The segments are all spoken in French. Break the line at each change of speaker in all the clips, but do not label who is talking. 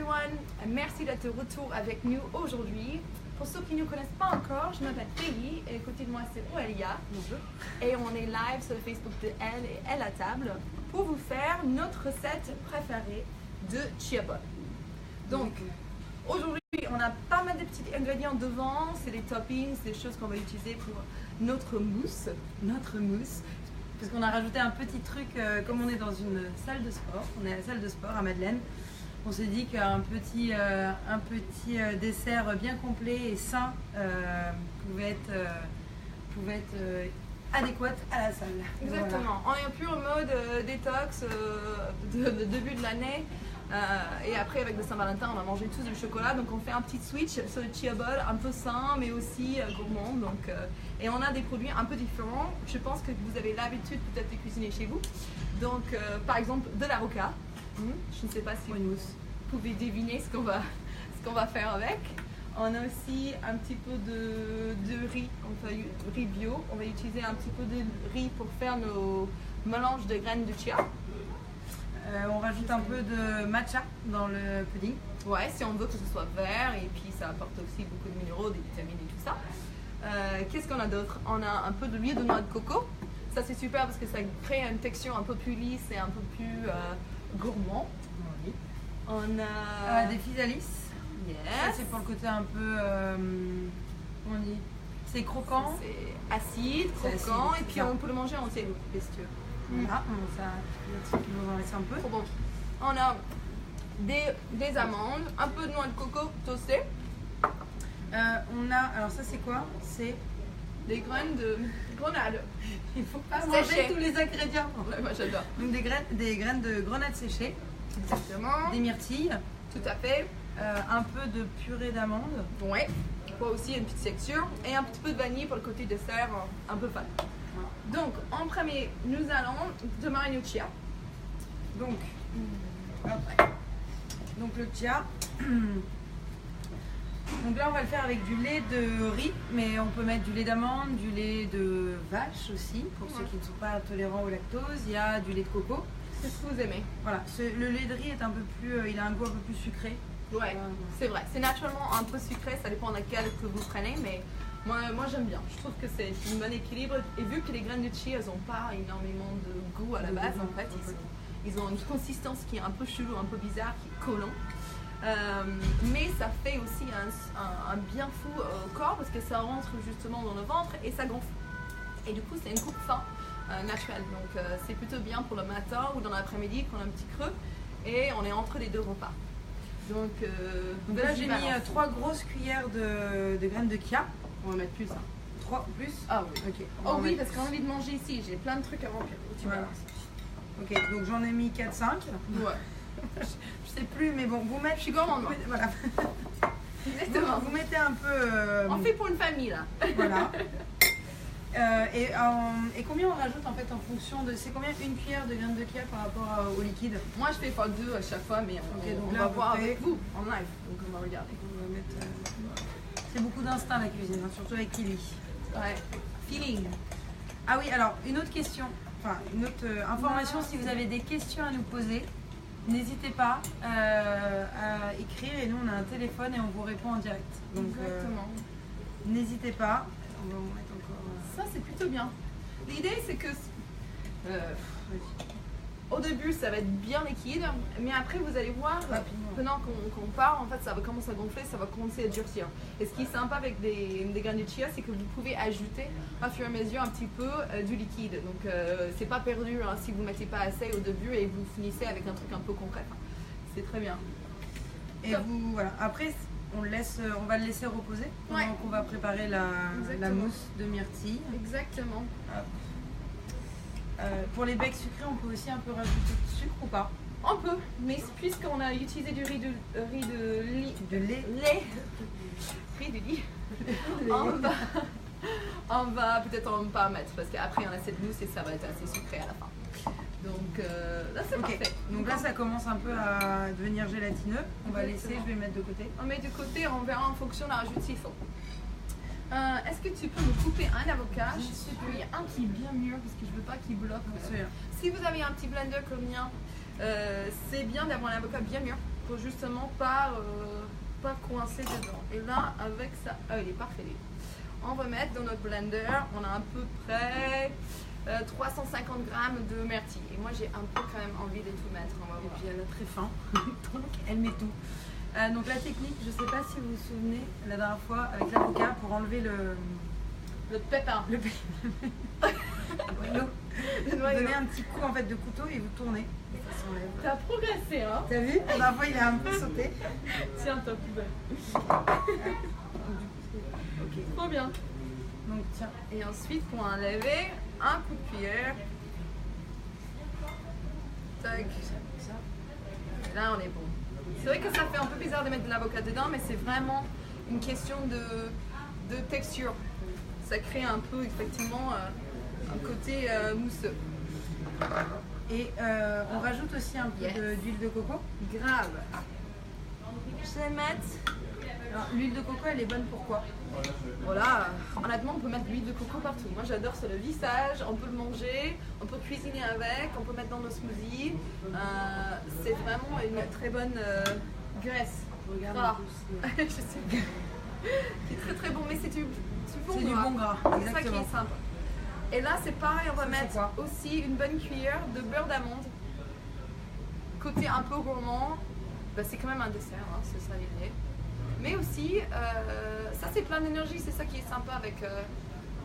everyone, merci d'être de retour avec nous aujourd'hui. Pour ceux qui ne nous connaissent pas encore, je m'appelle Peggy et à côté de moi c'est Aurélia.
Bonjour.
Et on est live sur le Facebook de Elle et Elle à table pour vous faire notre recette préférée de chia ball. Donc aujourd'hui on a pas mal de petits ingrédients devant, c'est des toppings, des choses qu'on va utiliser pour notre mousse. Parce qu'on a rajouté un petit truc, comme on est dans une salle de sport, on est à la salle de sport à Madeleine, on s'est dit qu'un petit, dessert bien complet et sain pouvait être adéquat à la salle. Exactement, voilà. On est plus en mode détox de début de l'année. Et après avec le Saint-Valentin on a mangé tous du chocolat, donc on fait un petit switch sur le chia ball, un peu sain mais aussi gourmand, donc, et on a des produits un peu différents. Je pense que vous avez l'habitude peut-être de cuisiner chez vous, donc par exemple de l'avocat. Je ne sais pas si vous pouvez deviner ce qu'on va faire avec. On a aussi un petit peu de riz, riz bio. On va utiliser un petit peu de riz pour faire nos mélanges de graines de chia.
On rajoute un peu de matcha dans le pudding.
Ouais, si on veut que ce soit vert, et puis ça apporte aussi beaucoup de minéraux, des vitamines et tout ça. Qu'est-ce qu'on a d'autre? On a un peu de l'huile de noix de coco. Ça c'est super parce que ça crée une texture un peu plus lisse et un peu plus gourmand.
Oui.
On a
des physalis.
Yes.
Ça c'est pour le côté un peu, comment on dit? C'est croquant.
C'est acide, croquant, et puis on peut le manger entier, bestieux.
Voilà, ça nous en laisse un peu.
Trop bon. On a des amandes, un peu de noix de coco toastée.
On a, alors ça c'est quoi? C'est
des graines de grenade.
Il faut pas manger tous les ingrédients.
Ouais, moi j'adore.
Donc des graines de grenade séchées.
Exactement.
Des myrtilles.
Tout à fait.
Un peu de purée d'amande.
Ouais. Pour aussi une petite texture. Et un petit peu de vanille pour le côté dessert un peu fan. Donc, en premier, nous allons démarrer le chia.
Donc le chia. Donc là, on va le faire avec du lait de riz, mais on peut mettre du lait d'amande, du lait de vache aussi, pour ceux qui ne sont pas tolérants au lactose. Il y a du lait de coco.
C'est ce que vous aimez.
Voilà, le lait de riz est un peu plus, il a un goût un peu plus sucré.
Ouais, c'est vrai. C'est naturellement un peu sucré, ça dépend de laquelle que vous prenez, mais moi j'aime bien. Je trouve que c'est un bon équilibre. Et vu que les graines de chia, elles n'ont pas énormément de goût à la base, en fait, ils ont une consistance qui est un peu chelou, un peu bizarre, qui est collant. Mais ça fait aussi un bien fou au corps parce que ça rentre justement dans le ventre et ça gonfle. Et du coup, c'est une coupe fin naturelle. Donc, c'est plutôt bien pour le matin ou dans l'après-midi quand on a un petit creux et on est entre les deux repas. Donc
là, j'ai mis 3 grosses cuillères de graines de chia.
On va mettre plus.
3 plus?
Ah oui.
Ok.
Oh oui, parce qu'on a envie de manger ici. J'ai plein de trucs à remplir.
Voilà. Ok, donc j'en ai mis 4-5.
Ouais.
Je sais plus, mais bon, vous mettez.
Je suis gourmande.
Voilà.
Exactement.
Vous mettez un peu.
On fait pour une famille là.
Voilà. Et combien on rajoute en fait en fonction de. C'est combien une cuillère de graines de chia par rapport au liquide?
Moi je fais pas 2 à chaque fois, mais on
là,
va voir avec vous en live. Donc on va regarder.
On va mettre. C'est beaucoup d'instinct la cuisine, hein, surtout avec Kiwi.
Ouais. Feeling.
Ah oui, alors une autre question, enfin une autre information, si vous avez des questions à nous poser, n'hésitez pas à écrire et nous on a un téléphone et on vous répond en direct. Donc n'hésitez pas. On va en mettre encore.
Ça c'est plutôt bien. L'idée c'est que au début ça va être bien liquide, mais après vous allez voir, pendant qu'on part, en fait ça va commencer à gonfler, ça va commencer à durcir. Et ce qui est sympa avec des graines de chia, c'est que vous pouvez ajouter au fur et à mesure un petit peu du liquide. Donc c'est pas perdu hein, si vous mettez pas assez au début et vous finissez avec un truc un peu concret. C'est très bien.
Et vous, voilà. Après, on va le laisser reposer pendant qu'on va préparer la mousse de myrtille.
Exactement.
Pour les becs sucrés, on peut aussi un peu rajouter de sucre ou pas?
On peut, mais puisqu'on a utilisé du riz de lit, on va peut-être pas mettre parce qu'après on a cette mousse et ça va être assez sucré à la fin. Donc là c'est parfait.
Donc là ça commence un peu à devenir gélatineux. On va laisser, je vais mettre de côté.
On met de côté, on verra en fonction de la rajoute s'il faut. Est-ce que tu peux me couper un avocat? Je sais plus, il y a un qui est bien mieux parce que je veux pas qu'il bloque. Si vous avez un petit blender comme le mien, c'est bien d'avoir un avocat bien mûr pour justement pas coincer dedans. Et là, avec ça, il est parfait. On va mettre dans notre blender, on a à peu près 350 grammes de myrtille. Et moi, j'ai un peu quand même envie de tout mettre. On va voir.
Et puis elle a très faim, donc elle met tout. Donc la technique, je ne sais pas si vous vous souvenez, la dernière fois avec l'avocat pour enlever
le pépin.
Le noyau. Donnez un petit coup en fait de couteau et vous tournez.
T'as progressé, hein?
T'as vu? La dernière fois, il a un peu sauté.
Tiens, ta poubelle. Ok. Trop bien.
Donc tiens.
Et ensuite, pour enlever, un coup de cuillère. Tac. Et là, on est bon. C'est vrai que ça fait un peu bizarre de mettre de l'avocat dedans, mais c'est vraiment une question de texture. Ça crée un peu, effectivement, un côté mousseux.
Et on rajoute aussi un peu d'huile de coco.
Grave. Je vais mettre...
Alors, l'huile de coco, elle est bonne pour quoi?
Voilà, honnêtement, on peut mettre de l'huile de coco partout. Moi, j'adore sur le visage, on peut le manger, on peut cuisiner avec, on peut mettre dans nos smoothies. C'est vraiment une très bonne graisse.
Regarde
Voilà.
un peu,
Je sais. Qui est très très bon, mais c'est du bon
c'est
gras.
du bon gras,
C'est ça qui
exactement.
est sympa. Et là, c'est pareil, on va
Ça,
mettre
quoi
aussi une bonne cuillère de beurre d'amande. Côté un peu gourmand, bah, c'est quand même un dessert, hein, c'est ça l'idée. Mais aussi, ça c'est plein d'énergie, c'est ça qui est sympa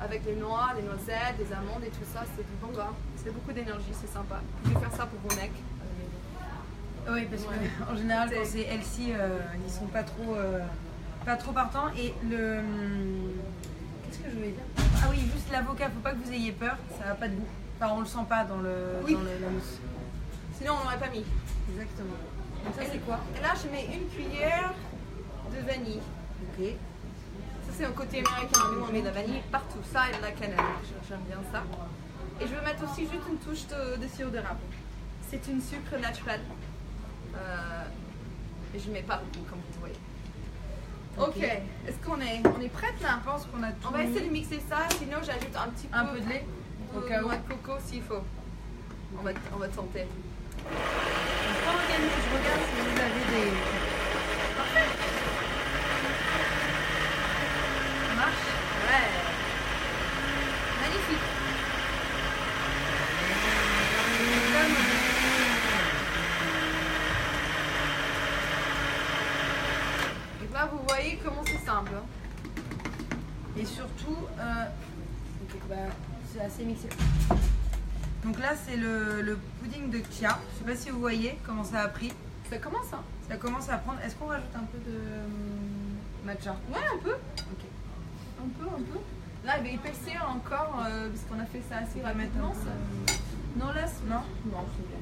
avec les noix, les noisettes, les amandes et tout ça, c'est du bon gras. C'est beaucoup d'énergie, c'est sympa. Vous pouvez faire ça pour vos necks.
Oui, parce qu'en général, quand c'est healthy, ils sont pas trop partants. Et le... Qu'est-ce que je voulais dire? Ah oui, juste l'avocat, faut pas que vous ayez peur, ça n'a pas de goût. Enfin, on le sent pas dans la mousse.
Sinon, on n'aurait pas mis.
Exactement. Donc ça, c'est quoi?
Et là, je mets une cuillère de vanille.
Ok.
Ça, c'est un côté américain. Nous, on met de la vanille partout. Ça et de la cannelle. J'aime bien ça. Et je vais mettre aussi juste une touche de sirop d'érable. C'est une sucre naturel. Et je ne mets pas beaucoup, comme vous voyez. Ok. Est-ce qu'on est prête là?
Je pense qu'on a tout
On va
mis.
essayer de mixer ça. Sinon, j'ajoute un petit
Un peu de lait au cas où.
noix de coco s'il faut. On va tenter.
Donc, pendant qu'elle met, je regarde si vous avez des...
Parfait.
Ça marche?
Ouais. Magnifique. Et là, vous voyez comment c'est simple.
Et surtout, c'est assez mixé. Donc là, c'est le pudding de chia. Je sais pas si vous voyez comment ça a pris.
Ça commence, hein?
Ça commence à prendre. Est-ce qu'on rajoute un peu de matcha?
Ouais, un peu.
Ok.
Un peu. Là, il va épaissir encore, parce qu'on a fait ça assez
On va mettre
rapidement.
un peu.
Ça. Non, laisse.
Non.
Non, c'est bien.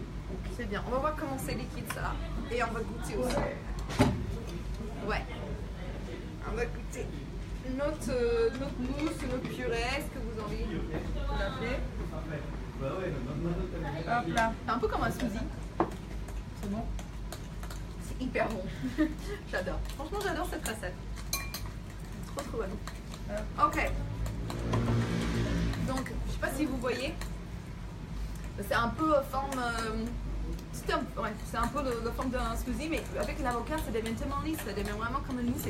C'est bien. On va voir comment c'est liquide ça. Et on va goûter aussi. Ouais. On va goûter notre mousse, notre purée. Est-ce que vous avez envie de l'appeler?
Hop là.
C'est un peu comme un smoothie.
C'est bon.
C'est hyper bon. J'adore. Franchement, j'adore cette recette. Trop bon. Ok. Donc, je sais pas si vous voyez. C'est un peu forme. C'est un peu la forme d'un smoothie, mais avec l'avocat, ça devient tellement lisse, ça devient vraiment comme une mousse.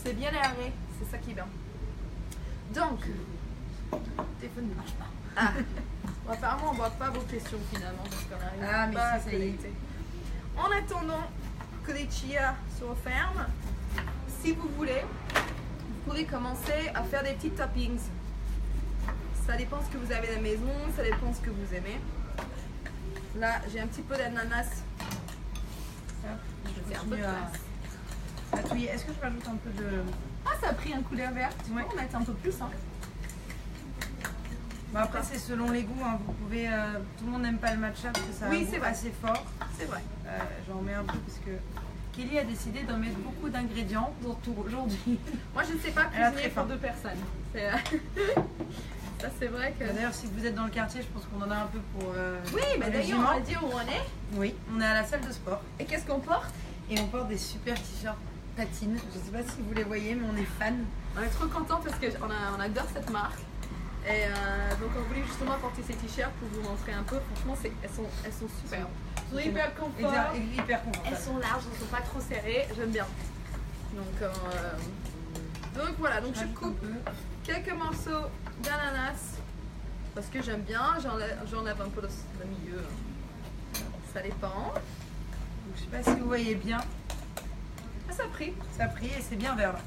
C'est bien aéré, c'est ça qui est bien. Donc, le téléphone ne marche pas. Ah. Apparemment, on ne voit pas vos questions finalement parce qu'on arrive
mais
pas à
si,
se
ça y est.
connecter. En attendant que les chia soient fermes, si vous voulez, vous pouvez commencer à faire des petits toppings. Ça dépend ce que vous avez à la maison, ça dépend ce que vous aimez. Là, j'ai un petit peu d'ananas. Je fais un peu de place.
Attouiller. Est-ce que je rajoute un peu de...
Ah, ça a pris un couleur vert. Tu peux en mettre un peu plus. Hein.
Bon, après, c'est selon les goûts. Hein. Vous pouvez... tout le monde n'aime pas le matcha parce que ça a un goût assez fort.
C'est vrai.
J'en mets un peu parce que Kelly a décidé d'en mettre beaucoup d'ingrédients aujourd'hui.
Moi, je ne sais pas cuisiner pour 2 personnes. Ça, c'est vrai que...
D'ailleurs, si vous êtes dans le quartier, je pense qu'on en a un peu pour...
oui, mais d'ailleurs, on va dire où on est.
Oui, on est à la salle de sport.
Et qu'est-ce qu'on porte?
Et on porte des super t-shirts Patine. Je ne sais pas si vous les voyez, mais on est fans.
On est trop contents parce qu'on adore cette marque. Et donc on voulait justement porter ces t-shirts pour vous montrer un peu. Franchement, elles sont superbes. Elles sont hyper confort.
Hyper confortables.
Elles sont larges, elles ne sont pas trop serrées. J'aime bien. Donc voilà, donc je coupe quelques morceaux d'ananas parce que j'aime bien. J'enlève un peu le milieu. Ça dépend.
Donc, je sais pas si vous voyez bien.
Ah, ça a pris.
Ça a pris et c'est bien vert là.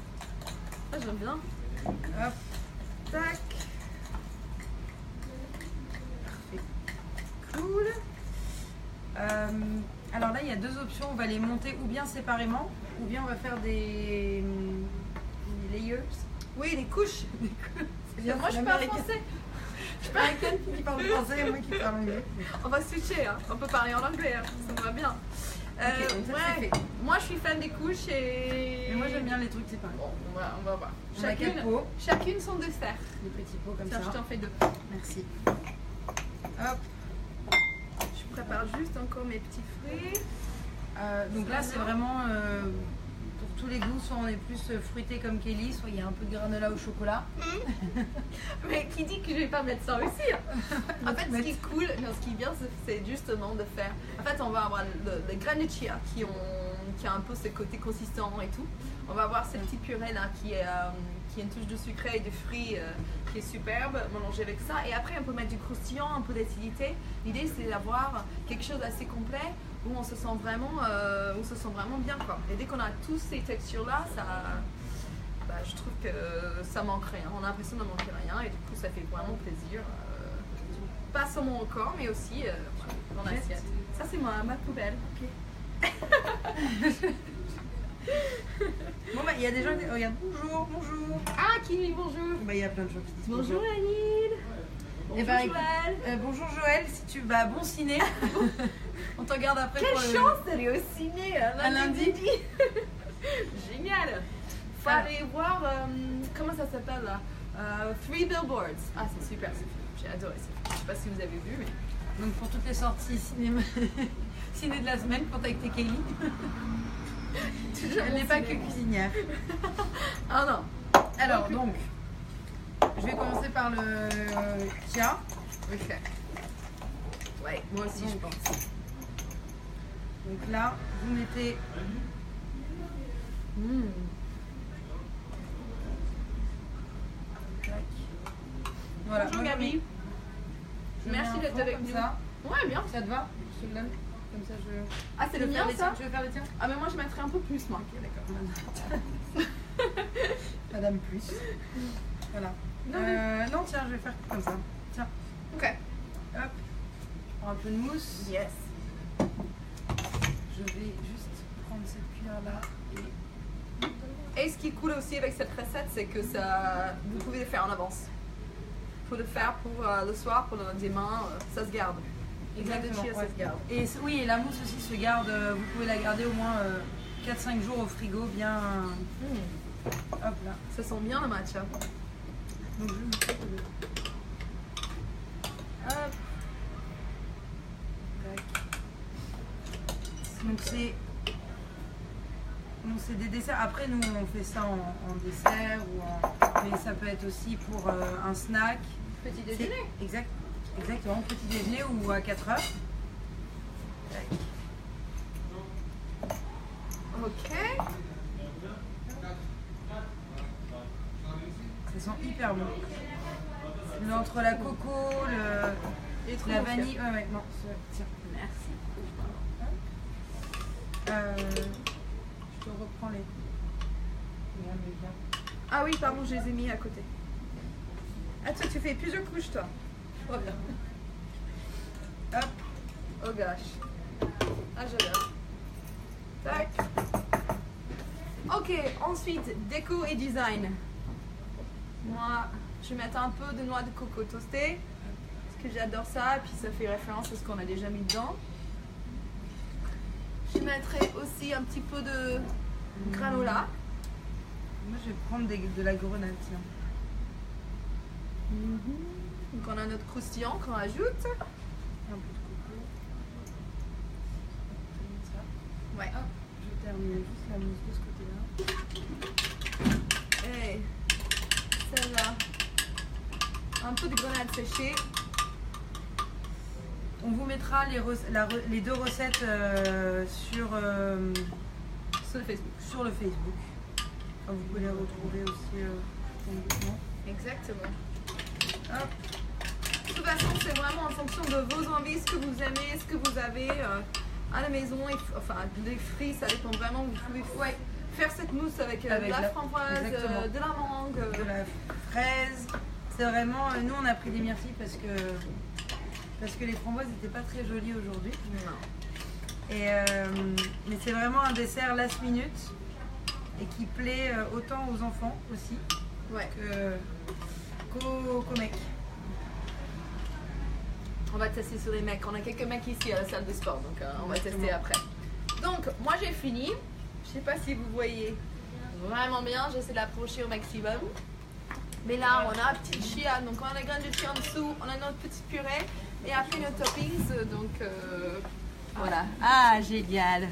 Ah, j'aime bien.
Hop.
Tac. Parfait. Cool.
Alors là, il y a deux options. On va les monter ou bien séparément, ou bien on va faire des layers.
Oui, les couches.
Bien,
moi, je suis pas français.
Je suis pas américaine qui parle français et moi qui parle anglais.
On va switcher, hein. On peut parler en anglais, hein. Ça me va bien.
Ok, donc ça, c'est fait.
Moi, je suis fan des couches et...
Mais moi, j'aime bien les trucs séparés.
Bon, on va voir.
On a 4 pots.
Chacune son dessert.
Des petits pots comme
Tiens,
ça.
je t'en fais 2.
Merci. Hop.
Je prépare juste encore mes petits fruits.
Donc là, c'est vraiment pour tous les goûts. Soit on est plus fruité comme Kelly, soit il y a un peu de granola au chocolat.
Mais qui dit que je vais pas mettre ça aussi, hein. En fait, ce qui est cool, non, ce qui est bien, c'est justement de faire... En fait, on va avoir le grain de chia qui a un peu ce côté consistant et tout. On va avoir cette petite purée là qui a une touche de sucré et de fruits qui est superbe, mélanger avec ça. Et après, on peut mettre du croustillant, un peu d'acidité. L'idée, c'est d'avoir quelque chose d'assez complet où on se sent vraiment, bien, quoi. Et dès qu'on a tous ces textures-là, je trouve que ça manque rien. On a l'impression de manquer rien et du coup, ça fait vraiment plaisir. Pas seulement au corps, mais aussi dans l'assiette. Ça, c'est ma poubelle. Ok.
Bon bah il y a des gens qui disent, regarde, bonjour.
Ah, qui dit bonjour?
Bah il y a plein de gens qui disent
bonjour. Anine. Bonjour
Joël. Bonjour Joël, si tu vas bon ciné. On te regarde après.
Quelle chance d'aller au ciné
un lundi.
Génial. Faut aller voir, comment ça s'appelle là? Three Billboards. Ah, c'est super ce film. J'ai adoré ce film. Je sais pas si vous avez vu, mais...
Donc pour toutes les sorties ciné de la semaine, contactez Kelly. Elle n'est pas que cuisinière.
Ah non.
Alors donc, je vais commencer par le chia.
Ok. Ouais, moi aussi je pense.
Donc là, vous mettez... Voilà.
Bonjour Gabi. Merci d'être avec nous.
Ça.
Ouais, bien.
Ça te va? Je te le donne. Comme ça, je...
Ah, c'est le mien, ça?
Tu veux faire les tiens?
Ah, mais moi, je mettrais un peu plus, moi.
Ok, d'accord. Madame plus. Voilà. Non, tiens, je vais faire comme ça. Tiens.
Ok.
Hop. Je prends un peu de mousse.
Yes.
Je vais juste prendre cette cuillère-là et...
Et ce qui est cool aussi avec cette recette, c'est que vous pouvez le faire en avance. Vous pouvez le faire pour le soir, pour le lendemain, ça se garde.
Exactement,
chia, ça se garde.
Et oui, et la mousse aussi se garde, vous pouvez la garder au moins 4-5 jours au frigo, bien... Hop là.
Ça sent bien le matcha.
Donc je vais mettre hop. Donc c'est des desserts. Après nous on fait ça en dessert mais ça peut être aussi pour un snack.
Petit déjeuner.
Exactement, petit déjeuner ou à 4 heures.
Ok.
Ça sent hyper bon. Entre la coco, la vanille. Ouais, non, tiens.
Merci.
Je te reprends les.
Ah oui, pardon, je les ai mis à côté. Ah, toi, tu fais plusieurs couches, toi. Oh bien.
Hop.
Oh gosh. Ah, j'adore. Tac. Ok, ensuite, déco et design. Moi, je vais mettre un peu de noix de coco toastée. Parce que j'adore ça. Et puis, ça fait référence à ce qu'on a déjà mis dedans. Je mettrai aussi un petit peu de granola.
Moi, je vais prendre de la grenade, tiens.
Donc, on a notre croustillant qu'on ajoute.
Un peu de coco.
Ouais.
Hop, je termine juste la mousse de ce côté-là.
Et celle-là, un peu de grenade séchée.
On vous mettra les deux recettes sur
le Facebook.
Sur le Facebook. Enfin, vous pouvez les retrouver aussi publiquement.
Exactement.
Hop.
De toute façon, c'est vraiment en fonction de vos envies, ce que vous aimez, ce que vous avez à la maison. Enfin, des fruits, ça dépend vraiment. Vous pouvez faire cette mousse avec de la framboise, de la mangue,
de la fraise. C'est vraiment. Nous, on a pris des myrtilles parce que les framboises n'étaient pas très jolies aujourd'hui.
Non.
Mais c'est vraiment un dessert last minute et qui plaît autant aux enfants aussi qu'aux mecs.
On va tester sur les mecs. On a quelques mecs ici à la salle de sport, donc on va tester après. Donc, moi j'ai fini. Je sais pas si vous voyez vraiment bien. J'essaie de l'approcher au maximum. Mais là, on a un petit chia. Donc, on a la graine de chia en dessous. On a notre petite purée. Et après, nos toppings. Donc, voilà. Ah, génial.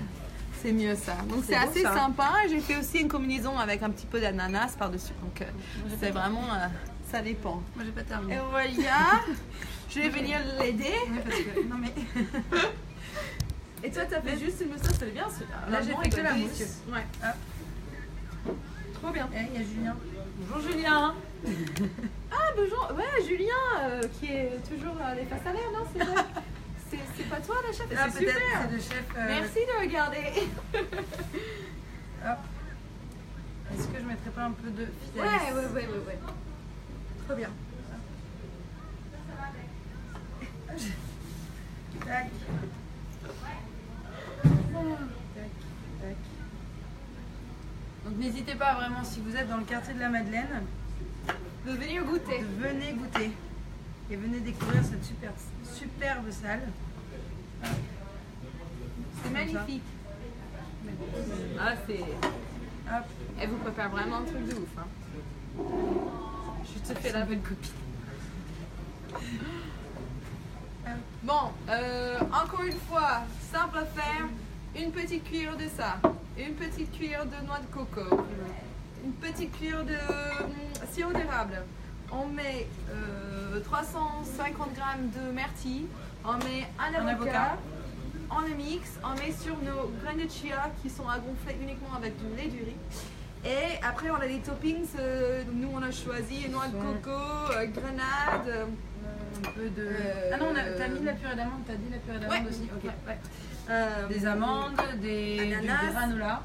C'est mieux ça. Donc, c'est assez sympa. J'ai fait aussi une combinaison avec un petit peu d'ananas par-dessus. Donc, c'est vraiment... ça dépend.
Moi, j'ai pas terminé.
Et voilà. Je vais venir l'aider.
Oui, parce que... Non, mais...
Et toi, t'as fait juste une mousse, c'est bien celui-là.
Là, j'ai fait que la mousse.
Ouais. Trop bien.
Et il y a Julien.
Bonjour Julien. Ah bonjour. Ouais, Julien qui est toujours les faces à l'air, non? C'est vrai. C'est pas toi la chef?
Ah,
c'est
peut-être,
super.
c'est le chef.
Merci de regarder.
Hop. Est-ce que je mettrais pas un peu de filet?
Ouais. Trop bien.
Tac. Donc n'hésitez pas vraiment, si vous êtes dans le quartier de la Madeleine,
De venir goûter.
venez goûter et venez découvrir cette superbe salle.
C'est magnifique. Ah c'est...
Hop.
Elle vous prépare vraiment un truc de ouf. Hein. Je te fais la bonne copine. Bon, encore une fois, simple à faire. Une petite cuillère de ça, une petite cuillère de noix de coco, une petite cuillère de sirop d'érable. On met 350 g de myrtille, on met un avocat, on le mixe, on met sur nos graines de chia qui sont à gonfler uniquement avec du lait du riz. Et après on a des toppings, nous on a choisi noix de coco, grenade.
Un peu de... Ah non, t'as mis de la purée d'amande, t'as dit la purée d'amande aussi. Ok.
Ouais.
Des amandes, du granola.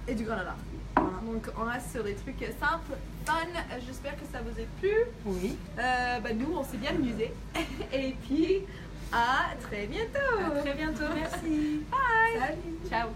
Et du granola. Voilà. Donc on reste sur des trucs simples, fun. J'espère que ça vous a plu.
Oui.
Nous on s'est bien amusés. Et puis à très bientôt.
À très bientôt, merci.
Bye.
Salut.
Ciao.